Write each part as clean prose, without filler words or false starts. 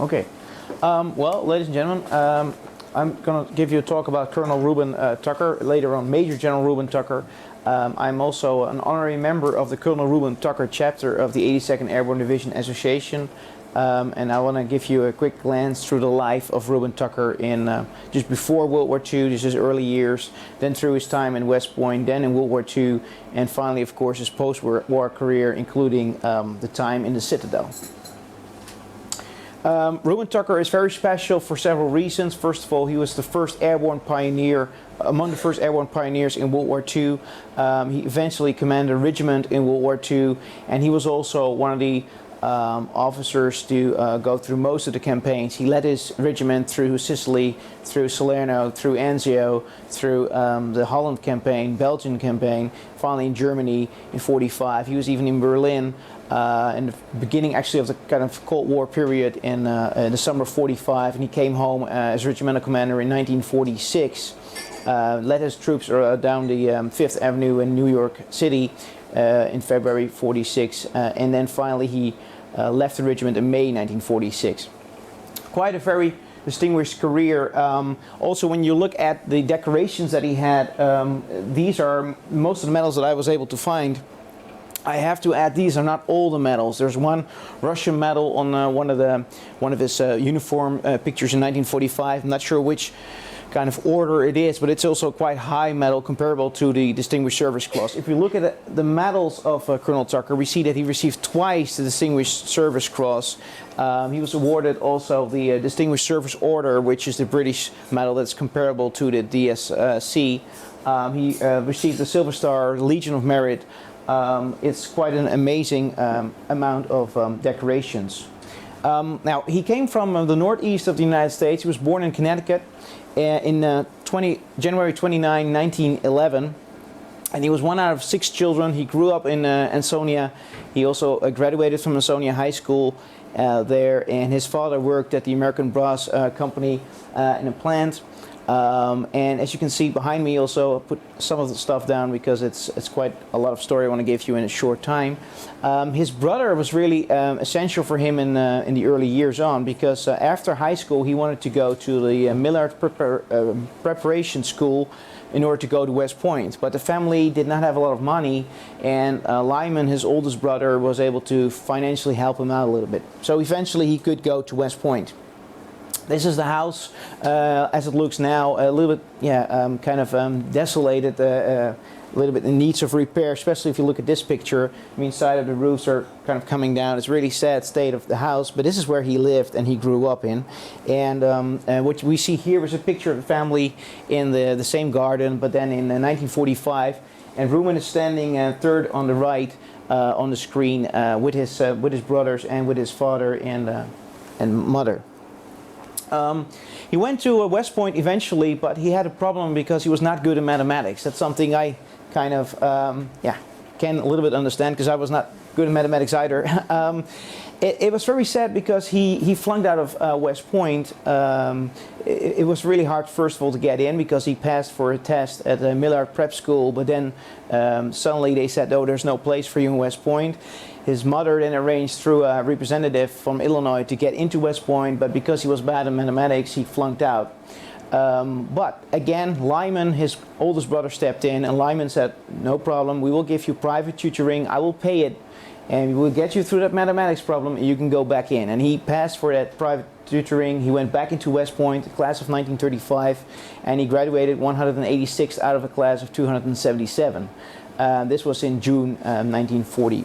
Okay. Well, ladies and gentlemen, I'm going to give you a talk about Colonel Reuben Tucker, later on Major General Reuben Tucker. I'm also an honorary member of the Colonel Reuben Tucker chapter of the 82nd Airborne Division Association. And I want to give you a quick glance through the life of Reuben Tucker in just before World War II, just his early years, then through his time in West Point, then in World War II, and finally, of course, his post-war career, including the time in the Citadel. Reuben Tucker is very special for several reasons. First of all, he was the first airborne pioneer, among the first airborne pioneers in World War II. He eventually commanded a regiment in World War II, and he was also one of the officers to go through most of the campaigns. He led his regiment through Sicily, through Salerno, through Anzio, through the Holland campaign, Belgian campaign, finally in Germany in '45. He was even in Berlin in the beginning actually of the kind of Cold War period in the summer of '45, and he came home as regimental commander in 1946. Led his troops down the Fifth Avenue in New York City in February '46, and then finally he left the regiment in May 1946. Quite a very distinguished career. Also, when you look at the decorations that he had, these are most of the medals that I was able to find. I have to add, these are not all the medals. There's one Russian medal on one of his uniform pictures in 1945. I'm not sure which kind of order it is, but it's also quite high medal comparable to the Distinguished Service Cross. If we look at the medals of Colonel Tucker, we see that he received twice the Distinguished Service Cross. He was awarded also the Distinguished Service Order, which is the British medal that's comparable to the DSC. He received the Silver Star, Legion of Merit. It's quite an amazing amount of decorations. Now, he came from the northeast of the United States. He was born in Connecticut in January 29, 1911. And he was one out of 6 children. He grew up in Ansonia. He also graduated from Ansonia High School there. And his father worked at the American Brass Company in a plant. And as you can see behind me, also put some of the stuff down because it's quite a lot of story I want to give you in a short time. His brother was really essential for him in the early years on, because after high school he wanted to go to the Millard Preparation School in order to go to West Point, but the family did not have a lot of money, and Lyman, his oldest brother, was able to financially help him out a little bit. So eventually he could go to West Point. This is the house as it looks now, a little bit, kind of desolated, a little bit in needs of repair, especially if you look at this picture. I mean, side of the roofs are kind of coming down. It's a really sad state of the house, but this is where he lived and he grew up in. And what we see here is a picture of the family in the same garden, but then in 1945. And Reuben is standing third on the right on the screen with his brothers and with his father and mother. He went to West Point eventually, but he had a problem because he was not good in mathematics. That's something I kind of, can a little bit understand, because I was not good in mathematics either. It was very sad because he flunked out of West Point. It was really hard, first of all, to get in because he passed for a test at the Millard Prep School, but then suddenly they said, oh, there's no place for you in West Point. His mother then arranged through a representative from Illinois to get into West Point, but because he was bad in mathematics, he flunked out. But again, Lyman, his oldest brother, stepped in, and Lyman said, no problem, we will give you private tutoring, I will pay it, and we'll get you through that mathematics problem, and you can go back in. And he passed for that private tutoring. He went back into West Point, the class of 1935, and he graduated 186th out of a class of 277. This was in June 1935.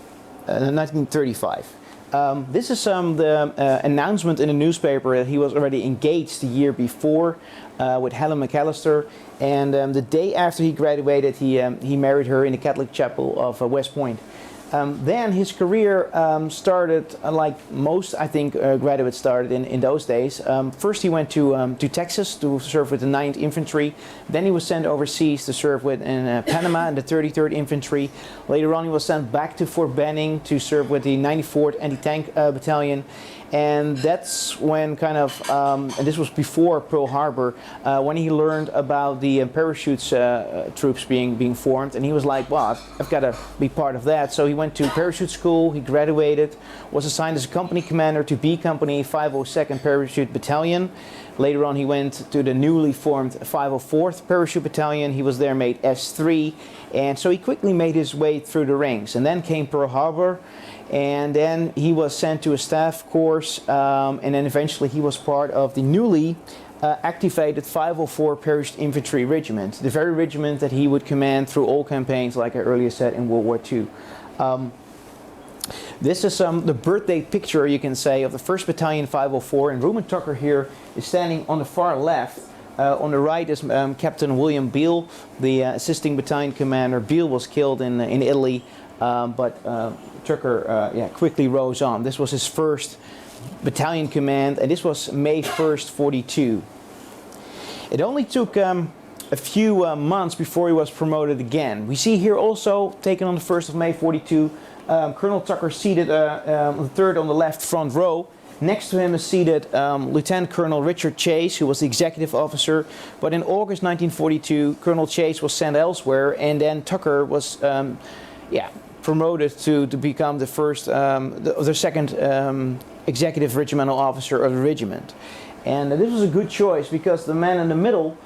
This is the announcement in the newspaper that he was already engaged the year before with Helen McAllister, and the day after he graduated, he married her in the Catholic Chapel of West Point. Then his career started like most, I think, graduates started in those days. First he went to Texas to serve with the 9th Infantry. Then he was sent overseas to serve in Panama in the 33rd Infantry. Later on he was sent back to Fort Benning to serve with the 94th Anti-Tank Battalion. And that's when kind of, and this was before Pearl Harbor, when he learned about the parachutes troops being formed, and he was like, well, I've got to be part of that. So he went to parachute school, he graduated, was assigned as a company commander to B Company 502nd Parachute Battalion. Later on he went to the newly formed 504th Parachute Battalion. He was there made S3, and so he quickly made his way through the ranks. And then came Pearl Harbor, and then he was sent to a staff course, and then eventually he was part of the newly activated 504 Parachute Infantry Regiment, the very regiment that he would command through all campaigns, like I earlier said, in World War II. This is the birthday picture, you can say, of the 1st Battalion 504, and Reuben Tucker here is standing on the far left. On the right is Captain William Beale, the assisting battalion commander. Beale was killed in Italy, but Tucker quickly rose on. This was his first battalion command, and this was May 1st, 42. It only took a few months before he was promoted again. We see here also, taken on the 1st of May 42, Colonel Tucker seated the third on the left front row. Next to him is seated Lieutenant Colonel Richard Chase, who was the executive officer. But in August 1942, Colonel Chase was sent elsewhere, and then Tucker was promoted to become the first, the second executive regimental officer of the regiment. And this was a good choice because the man in the middle,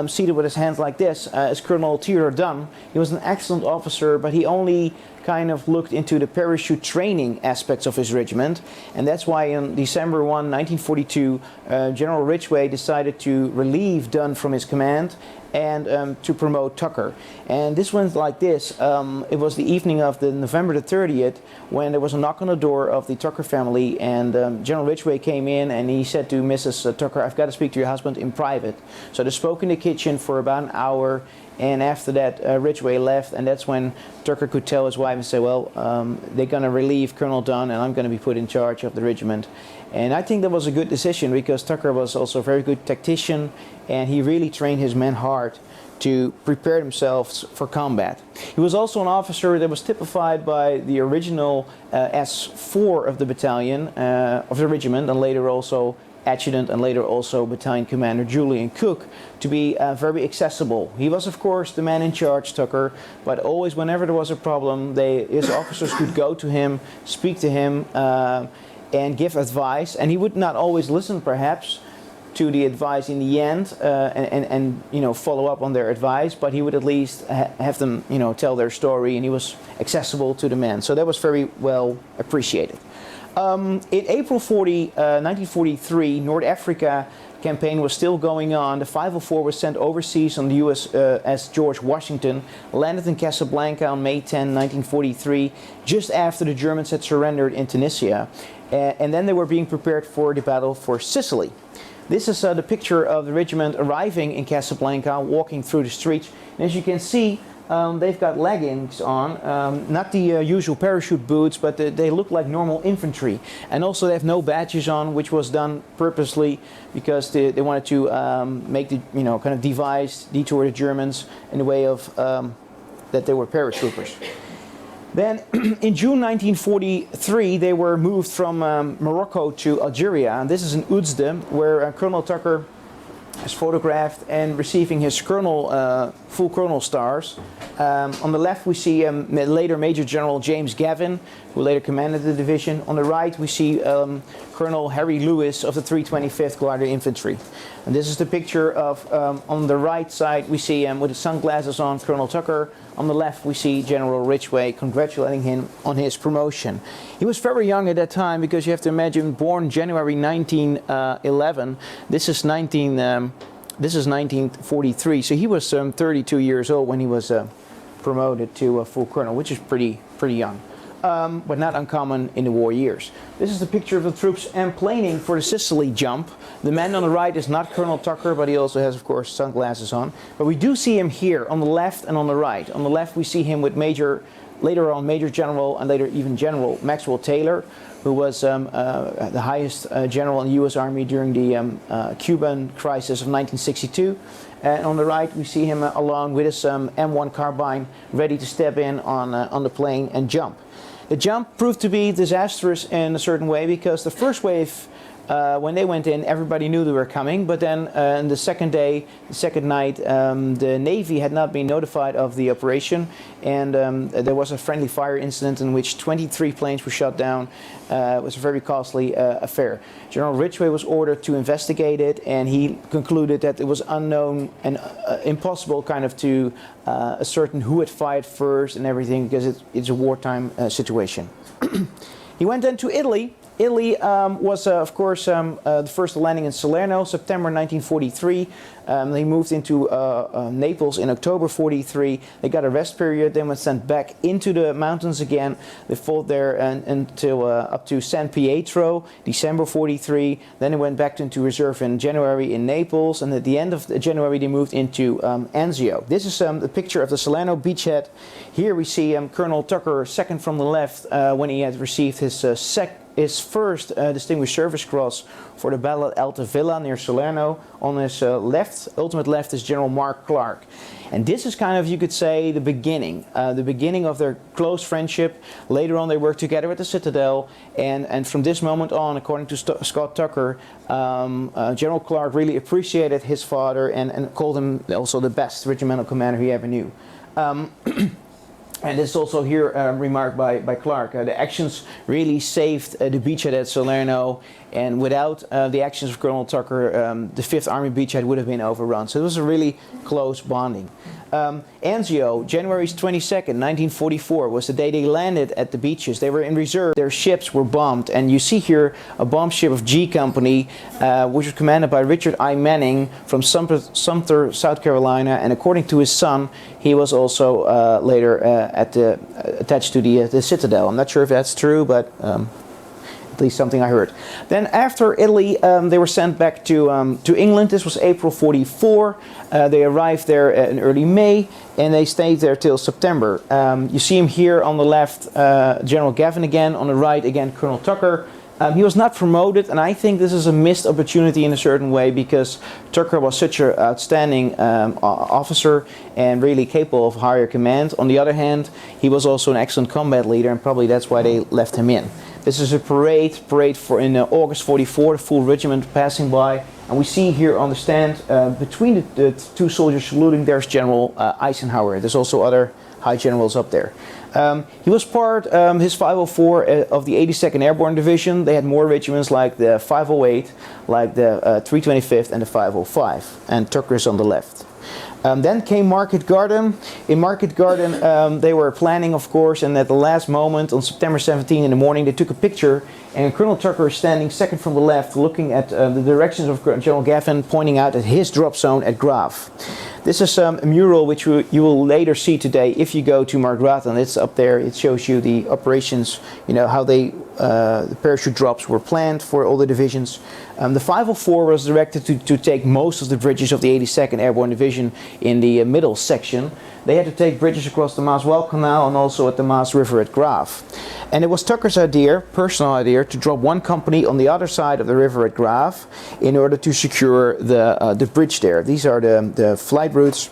seated with his hands like this, is Colonel Theodore Dunn. He was an excellent officer, but he only kind of looked into the parachute training aspects of his regiment, and that's why in December 1, 1942, General Ridgway decided to relieve Dunn from his command and to promote Tucker. And this went like this. It was the evening of the November the 30th when there was a knock on the door of the Tucker family, and General Ridgway came in and he said to Mrs. Tucker, "I've got to speak to your husband in private." So they spoke in the kitchen for about an hour, and after that Ridgway left, and that's when Tucker could tell his wife and say, well, they're going to relieve Colonel Dunn and I'm going to be put in charge of the regiment. And I think that was a good decision because Tucker was also a very good tactician, and he really trained his men hard to prepare themselves for combat. He was also an officer that was typified by the original S4 of the battalion, of the regiment, and later also adjutant and later also battalion commander Julian Cook, to be very accessible. He was of course the man in charge, Tucker, but always whenever there was a problem, his officers could go to him, speak to him, and give advice, and he would not always listen perhaps to the advice in the end and you know, follow up on their advice, but he would at least have them, you know, tell their story, and he was accessible to the men, so that was very well appreciated. In April 1943, North Africa campaign was still going on. The 504 was sent overseas on the USS George Washington, landed in Casablanca on May 10, 1943, just after the Germans had surrendered in Tunisia. And then they were being prepared for the battle for Sicily. This is the picture of the regiment arriving in Casablanca, walking through the streets. And as you can see, they've got leggings on, not the usual parachute boots, but they look like normal infantry. And also they have no badges on, which was done purposely because they wanted to make the, you know, kind of detour the Germans in the way of that they were paratroopers. Then in June 1943 they were moved from Morocco to Algeria, and this is in Oujda, where Colonel Tucker is photographed and receiving his colonel, full colonel stars. On the left we see later Major General James Gavin, who later commanded the division. On the right we see Colonel Harry Lewis of the 325th Glider Infantry. And this is the picture of, on the right side we see with his sunglasses on, Colonel Tucker. On the left we see General Ridgway congratulating him on his promotion. He was very young at that time, because you have to imagine, born January 1911. This is 1943, so he was 32 years old when he was promoted to a full colonel, which is pretty young, but not uncommon in the war years. This is the picture of the troops emplaning for the Sicily jump. The man on the right is not Colonel Tucker, but he also has, of course, sunglasses on. But we do see him here on the left and on the right. On the left we see him with later on Major General and later even General Maxwell Taylor, who was the highest general in the U.S. Army during the Cuban crisis of 1962. And on the right we see him along with his M1 carbine, ready to step in on the plane and jump. The jump proved to be disastrous in a certain way because the first wave, when they went in, everybody knew they were coming, but then on the second day, the second night, the Navy had not been notified of the operation, and there was a friendly fire incident in which 23 planes were shot down. It was a very costly affair. General Ridgway was ordered to investigate it, and he concluded that it was unknown and impossible kind of to ascertain who had fired first and everything, because it's a wartime situation. He went then to Italy. Italy was, of course, the first landing in Salerno, September 1943. They moved into Naples in October 43. They got a rest period, then were sent back into the mountains again. They fought there until up to San Pietro, December 43. Then they went back into reserve in January in Naples, and at the end of January they moved into Anzio. This is the picture of the Salerno beachhead. Here we see Colonel Tucker, second from the left, when he had received his first Distinguished Service Cross for the battle at Alta Villa near Salerno. On his ultimate left, is General Mark Clark. And this is kind of, you could say, the beginning of their close friendship. Later on they worked together at the Citadel, and from this moment on, according to Scott Tucker, General Clark really appreciated his father and called him also the best regimental commander he ever knew. And this is also here remarked by Clark. The actions really saved the beachhead at Salerno, and without the actions of Colonel Tucker, the 5th Army beachhead would have been overrun. So it was a really close bonding. Anzio, January 22nd, 1944, was the day they landed at the beaches. They were in reserve. Their ships were bombed, and you see here a bomb ship of G Company, which was commanded by Richard I. Manning from Sumter, South Carolina. And according to his son, he was also later attached to the Citadel. I'm not sure if that's true, but at least something I heard. Then after Italy, they were sent back to England. This was April 44. They arrived there in early May, and they stayed there till September. You see him here on the left, General Gavin again. On the right again, Colonel Tucker. He was not promoted, and I think this is a missed opportunity in a certain way, because Tucker was such an outstanding officer and really capable of higher command. On the other hand, he was also an excellent combat leader, and probably that's why they left him in. This is a parade for in August 44, the full regiment passing by, and we see here on the stand between the two soldiers saluting, there's General Eisenhower. There's also other high generals up there. He was part, his 504 of the 82nd Airborne Division. They had more regiments like the 508, like the 325th and the 505, and Tucker is on the left. Then came Market Garden. In Market Garden, they were planning, of course, and at the last moment, on September 17 in the morning, they took a picture, and Colonel Tucker is standing second from the left, looking at the directions of General Gavin, pointing out at his drop zone at Grave. This is a mural which you will later see today if you go to Margraten. It's up there. It shows you the operations, you know, how the parachute drops were planned for all the divisions. The 504 was directed to take most of the bridges of the 82nd Airborne Division in the middle section. They had to take bridges across the Maaswell Canal and also at the Maas River at Grave. And it was Tucker's idea, personal idea, to drop one company on the other side of the river at Grave in order to secure the bridge there. These are the flight routes.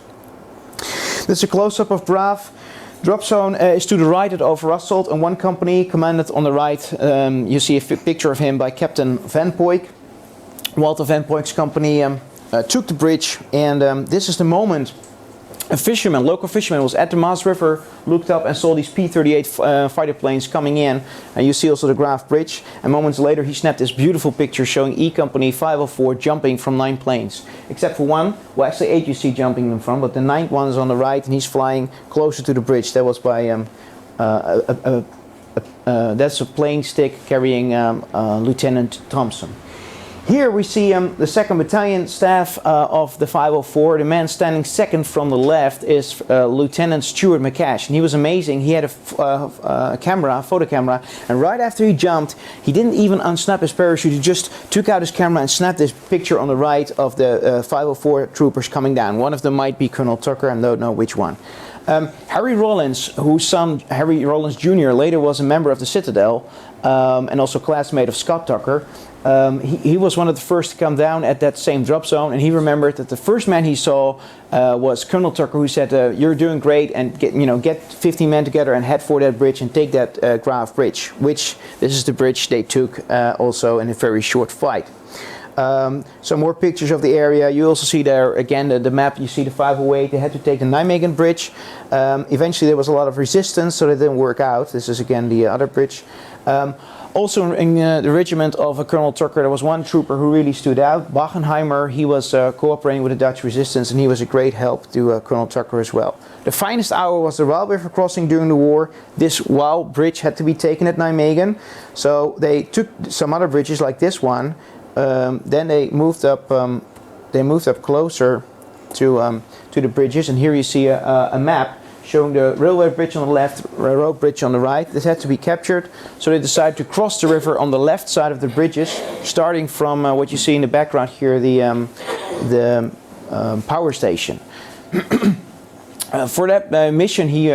This is a close-up of Grave. Drop zone is to the right at Overasselt, and one company commanded on the right. You see a picture of him by Captain Van Poyck. Walter Van Poyck's company took the bridge, and this is the moment a local fisherman was at the Maas River, looked up and saw these P-38 fighter planes coming in, and you see also the Grave Bridge, and moments later he snapped this beautiful picture showing E Company 504 jumping from 9 planes, except for one, well actually 8 you see jumping them from, but the 9th one is on the right and he's flying closer to the bridge. That was by that's a plane stick carrying Lieutenant Thompson. Here we see the 2nd Battalion staff of the 504. The man standing second from the left is Lieutenant Stuart McCash, and he was amazing. He had a photo camera, and right after he jumped, he didn't even unsnap his parachute. He just took out his camera and snapped this picture on the right of the 504 troopers coming down. One of them might be Colonel Tucker, I don't know which one. Harry Rollins, whose son Harry Rollins Jr. later was a member of the Citadel and also classmate of Scott Tucker, He was one of the first to come down at that same drop zone, and he remembered that the first man he saw was Colonel Tucker, who said, "You're doing great, and get 15 men together and head for that bridge and take that Grave Bridge." Which this is the bridge they took also in a very short fight. Some more pictures of the area. You also see there again the map. You see the 508. They had to take the Nijmegen Bridge. Eventually there was a lot of resistance, so that didn't work out. This is again the other bridge. Also in the regiment of Colonel Tucker, there was one trooper who really stood out, Wagenheimer. He was cooperating with the Dutch resistance, and he was a great help to Colonel Tucker as well. The finest hour was the Waal River crossing during the war. This Waal bridge had to be taken at Nijmegen, so they took some other bridges like this one. Then they moved up closer to the bridges, and here you see a map showing the railway bridge on the left, road bridge on the right. This had to be captured, so they decided to cross the river on the left side of the bridges, starting from what you see in the background here, the power station. For that mission, he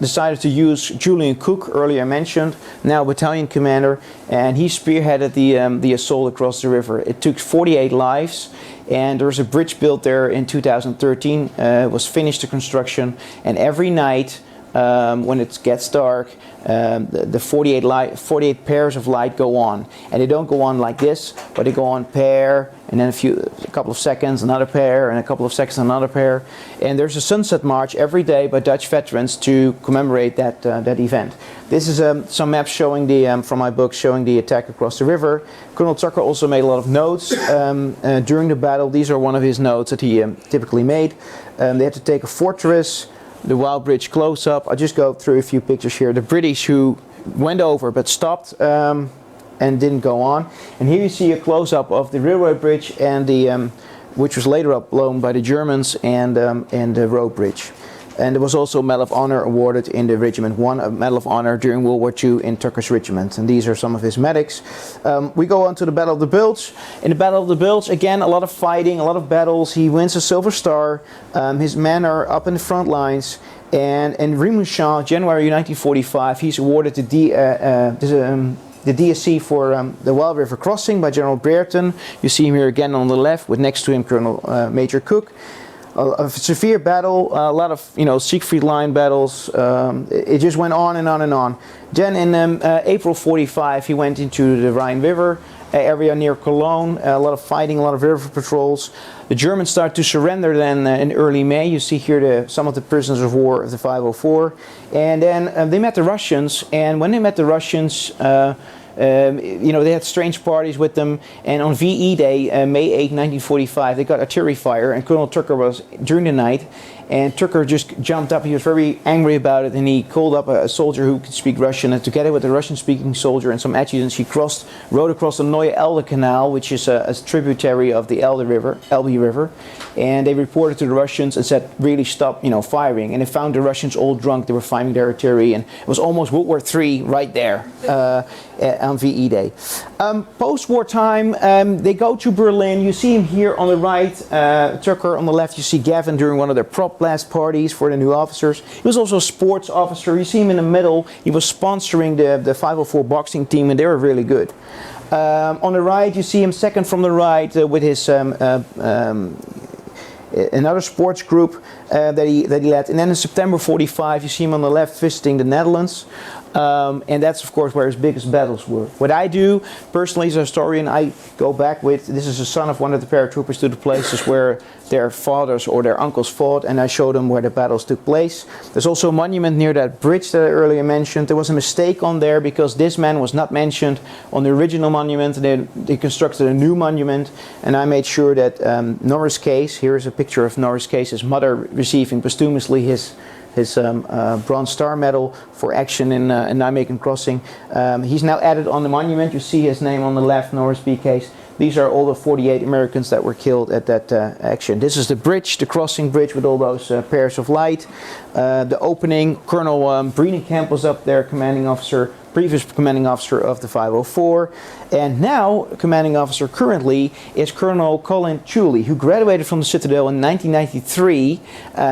decided to use Julian Cook, earlier mentioned, now battalion commander, and he spearheaded the assault across the river. It took 48 lives, and there was a bridge built there in 2013. It was finished the construction, and every night when it gets dark, the 48 pairs of light go on, and they don't go on like this, but they go on pair, and then a couple of seconds another pair, and a couple of seconds another pair. And there's a sunset march every day by Dutch veterans to commemorate that event. This is some maps showing from my book, showing the attack across the river. Colonel Tucker also made a lot of notes during the battle. These are one of his notes that he typically made. They had to take a fortress, the Waal Bridge close up. I'll just go through a few pictures here. The British who went over but stopped and didn't go on. And here you see a close up of the railway bridge and the which was later up blown by the Germans, and the road bridge. And there was also a Medal of Honor awarded in the regiment, won a Medal of Honor during World War II in Tucker's regiment. And these are some of his medics. We go on to the Battle of the Bulge. In the Battle of the Bulge, again, a lot of fighting, a lot of battles. He wins a Silver Star. His men are up in the front lines. And in Rimouchin, January 1945, he's awarded the DSC for the Waal River crossing by General Brereton. You see him here again on the left, with next to him Colonel Major Cook. A severe battle, a lot of Siegfried Line battles. It just went on and on and on. Then in April 45, he went into the Rhine River area near Cologne. A lot of fighting, a lot of river patrols. The Germans start to surrender then in early May. You see here some of the prisoners of war of the 504. And then they met the Russians, and when they met the Russians, they had strange parties with them, and on VE Day, May 8, 1945, they got artillery fire, and Colonel Tucker was during the night, and Tucker just jumped up. He was very angry about it, and he called up a soldier who could speak Russian, and together with a Russian-speaking soldier and some adjutants, he rode across the Neue Elde Canal, which is a tributary of the Elbe River, and they reported to the Russians and said, really stop, firing. And they found the Russians all drunk. They were firing their artillery, and it was almost World War III right there on VE Day. Post-war time, they go to Berlin. You see him here on the right, Tucker on the left. You see Gavin during one of their prop blast parties for the new officers. He was also a sports officer. You see him in the middle. He was sponsoring the 504 boxing team, and they were really good. On the right, you see him second from the right with his another sports group that he led. And then in September 45, you see him on the left visiting the Netherlands. And that's of course where his biggest battles were. What I do personally as a historian, I go back with, this is the son of one of the paratroopers, to the places where their fathers or their uncles fought, and I show them where the battles took place. There's also a monument near that bridge that I earlier mentioned. There was a mistake on there because this man was not mentioned on the original monument. They constructed a new monument, and I made sure that Norris Case, here is a picture of Norris Case, his mother receiving posthumously his Bronze Star Medal for action in Nijmegen Crossing. He's now added on the monument. You see his name on the left, Norris B. Case. These are all the 48 Americans that were killed at that action. This is the bridge, the crossing bridge with all those pairs of light. The opening, Colonel Breenenkamp was up there, commanding officer. previous commanding officer of the 504, and now commanding officer currently is Colonel Colin Chuley, who graduated from the Citadel in 1993.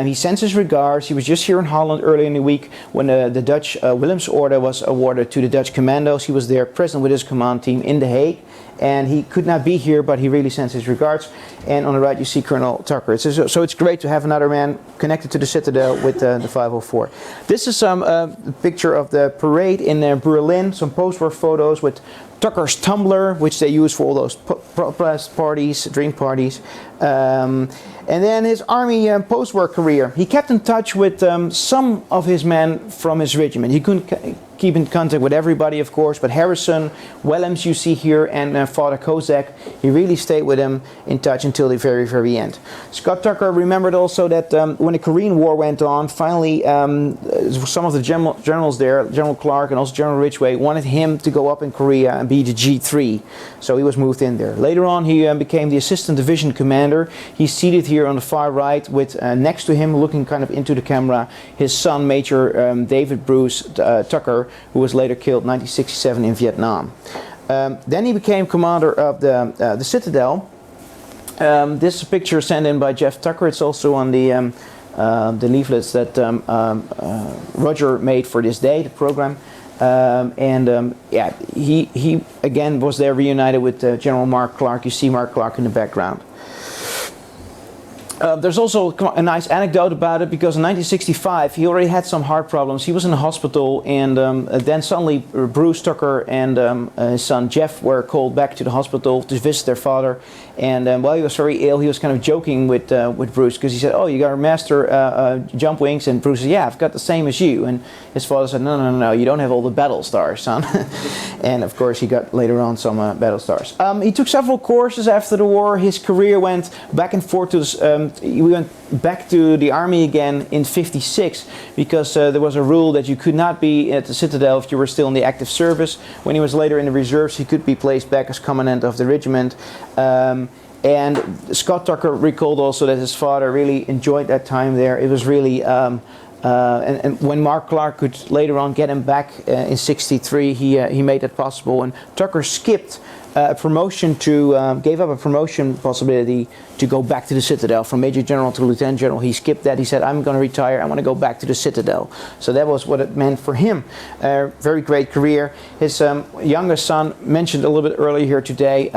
He sends his regards. He was just here in Holland earlier in the week when the Dutch Willems Order was awarded to the Dutch commandos. He was there present with his command team in The Hague, and he could not be here, but he really sends his regards. And on the right you see Colonel Tucker. So it's great to have another man connected to the Citadel with the 504. This is some picture of the parade in Berlin, some post-war photos with Tucker's tumbler, which they use for all those press parties, drink parties. And then his army post-war career. He kept in touch with some of his men from his regiment. He couldn't keep in contact with everybody, of course, but Harrison, Willems you see here, and Father Kozak, he really stayed with him in touch until the very, very end. Scott Tucker remembered also that when the Korean War went on, finally some of the generals there, General Clark and also General Ridgway, wanted him to go up in Korea and be the G3. So he was moved in there. Later on he became the assistant division commander. He's seated here on the far right with next to him, looking kind of into the camera, his son Major David Bruce Tucker, who was later killed in 1967 in Vietnam. Then he became commander of the Citadel. This picture sent in by Jeff Tucker. It's also on the leaflets that Roger made for this day, the program. Yeah, he again was there reunited with General Mark Clark. You see Mark Clark in the background. There's also a nice anecdote about it, because in 1965 he already had some heart problems. He was in the hospital, and then suddenly Bruce Tucker and his son Jeff were called back to the hospital to visit their father. And while he was very ill, he was kind of joking with Bruce, because he said, "Oh, you got to master jump wings," and Bruce said, "Yeah, I've got the same as you." And his father said, "No, you don't have all the battle stars, son." And of course he got later on some battle stars. He took several courses after the war. His career went back and forth to we went back to the army again in '56, because there was a rule that you could not be at the Citadel if you were still in the active service. When he was later in the reserves, he could be placed back as commandant of the regiment. And Scott Tucker recalled also that his father really enjoyed that time there. It was really and when Mark Clark could later on get him back in '63, he made that possible. And Tucker skipped a promotion to gave up a promotion possibility to go back to the Citadel from Major General to Lieutenant General. He skipped that. He said, "I'm going to retire. I want to go back to the Citadel." So that was what it meant for him. Very great career. His youngest son, mentioned a little bit earlier here today,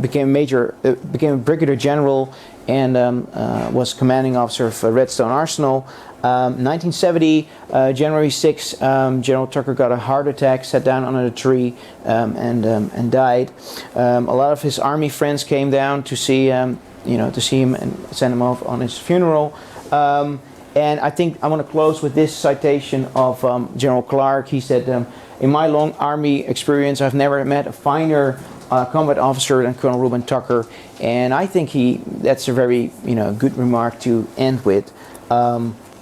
became a brigadier general, and was commanding officer of Redstone Arsenal. 1970, January 6, General Tucker got a heart attack, sat down under a tree, and died. A lot of his army friends came down to see him and send him off on his funeral. And I think I want to close with this citation of General Clark. He said, "In my long army experience, I've never met a finer combat officer than Colonel Reuben Tucker." And I think that's a very good remark to end with.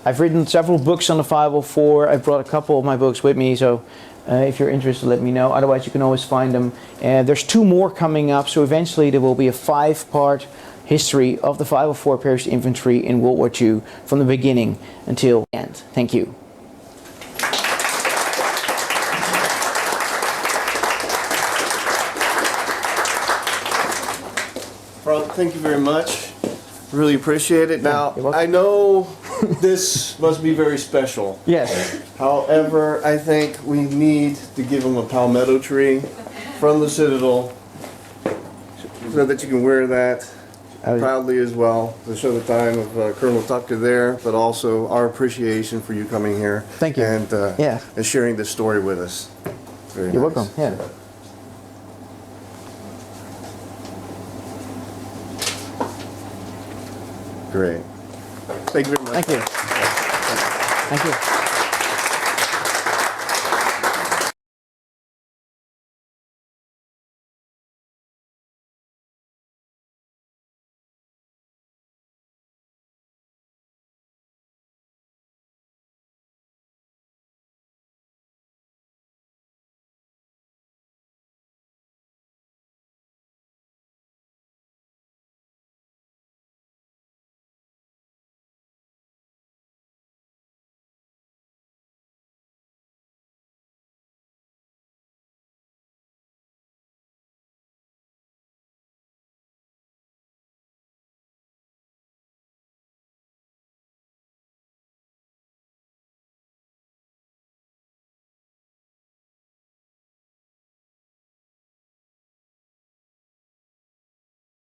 I've written several books on the 504. I've brought a couple of my books with me, so if you're interested, let me know. Otherwise, you can always find them. There's 2 more coming up, so eventually there will be a 5-part history of the 504 Parachute Infantry in World War II from the beginning until the end. Thank you. Frank, thank you very much. Really appreciate it. Now, I know this must be very special. Yes. However, I think we need to give him a palmetto tree from the Citadel so that you can wear that proudly as well to show the time of Colonel Tucker there, but also our appreciation for you coming here. Thank you. And, and sharing this story with us. Very You're nice. welcome. Yeah. Great. Thank you very much. Thank you. Thank you.